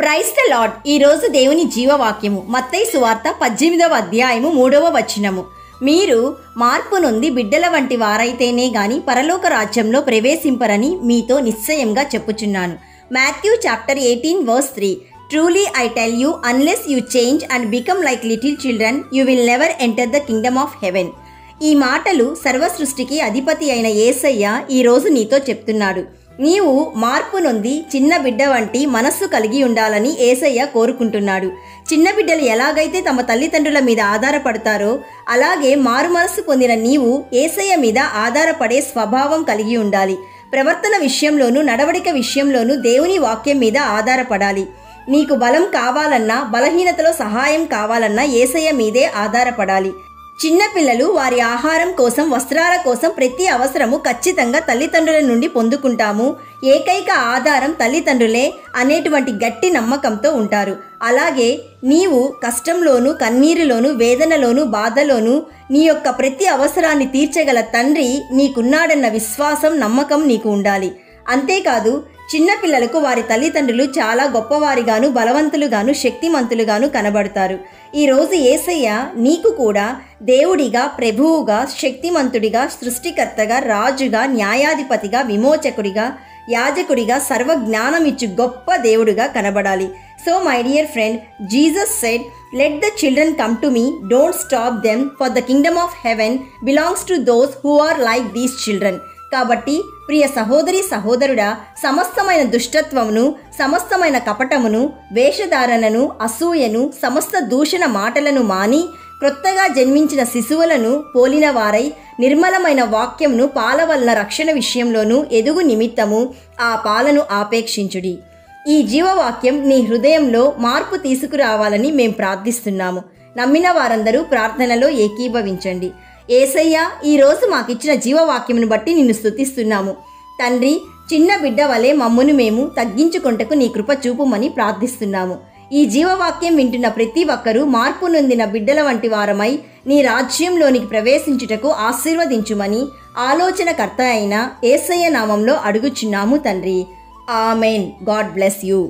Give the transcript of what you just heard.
Praise the lord. ఈరోజు దేవుని జీవవాక్యము మత్తయి సువార్త 18వ అధ్యాయము 3వ వచనము. మీరు మార్పు నొంది బిడ్డల వంటి వారైతేనే గాని పరలోక రాజ్యంలో ప్రవేశింపరని మీతో నిశ్చయంగా చెప్పుచున్నాను. Matthew chapter 18 verse 3. Truly I tell you, unless you change and become like little children, you will never enter the kingdom of heaven. ఈ మాటలు సర్వ సృష్టికి అధిపతి అయిన యేసయ్య ఈరోజు నీతో చెప్తున్నాడు. నీవు మార్పు నొంది చిన్న బిడ్డ వంటి మనస్సు కలిగి ఉండాలని యేసయ్య కోరుకుంటున్నాడు. చిన్న బిడ్డలు ఎలాగైతే తమ తల్లిదండ్రుల మీద ఆధారపడతారో అలాగే మారు మనస్సు పొందిన నీవు యేసయ్య మీద ఆధారపడే స్వభావం కలిగి ఉండాలి. ప్రవర్తన విషయంలోనూ నడవడిక విషయంలోనూ దేవుని వాక్యం మీద ఆధారపడాలి. నీకు బలం కావాలన్నా బలహీనతలో సహాయం కావాలన్నా యేసయ్య మీదే ఆధారపడాలి. చిన్నపిల్లలు వారి ఆహారం కోసం వస్త్రాల కోసం ప్రతి అవసరము ఖచ్చితంగా తల్లిదండ్రుల నుండి పొందుకుంటాము. ఏకైక ఆధారం తల్లిదండ్రులే అనేటువంటి గట్టి నమ్మకంతో ఉంటారు. అలాగే నీవు కష్టంలోనూ కన్నీరులోనూ వేదనలోనూ బాధలోనూ నీ యొక్క ప్రతి అవసరాన్ని తీర్చగల తండ్రి నీకున్నాడన్న విశ్వాసం నమ్మకం నీకు ఉండాలి. అంతేకాదు చిన్నపిల్లలకు వారి తల్లిదండ్రులు చాలా గొప్పవారిగాను బలవంతులుగాను శక్తిమంతులుగాను కనబడతారు. ఈరోజు యేసయ్య నీకు కూడా దేవుడిగా, ప్రభువుగా, శక్తిమంతుడిగా, సృష్టికర్తగా, రాజుగా, న్యాయాధిపతిగా, విమోచకుడిగా, యాజకుడిగా, సర్వజ్ఞానమిచ్చు గొప్ప దేవుడుగా కనబడాలి. So my dear friend, Jesus said, let the children come to me, don't stop them, for the kingdom of heaven belongs to those who are like these children. కాబట్టి ప్రియ సహోదరి సహోదరుడా, సమస్తమైన దుష్టత్వమును, సమస్తమైన కపటమును, వేషధారణను, అసూయను, సమస్త దూషణ మాటలను మాని క్రొత్తగా జన్మించిన శిశువులను పోలిన వారై నిర్మలమైన వాక్యమును పాల వలన రక్షణ విషయంలోనూ ఎదుగు నిమిత్తము ఆ పాలను ఆపేక్షించుడి. ఈ జీవవాక్యం నీ హృదయంలో మార్పు తీసుకురావాలని మేం ప్రార్థిస్తున్నాము. నమ్మిన వారందరూ ప్రార్థనలో ఏకీభవించండి. యేసయ్య, ఈరోజు మాకిచ్చిన జీవవాక్యమును బట్టి నిన్ను స్తుతిస్తున్నాము. తండ్రి, చిన్న బిడ్డ వలె మమ్మును మేము తగ్గించుకొంటకు నీ కృప చూపుమని ప్రార్థిస్తున్నాము. ఈ జీవవాక్యం వింటున్న ప్రతి ఒక్కరూ మార్పు నొందిన బిడ్డల వంటి వారమై నీ రాజ్యంలోనికి ప్రవేశించుటకు ఆశీర్వదించుమని ఆలోచనకర్త అయిన యేసయ్య నామంలో అడుగుచున్నాము తండ్రి. ఆమెన్. God bless you.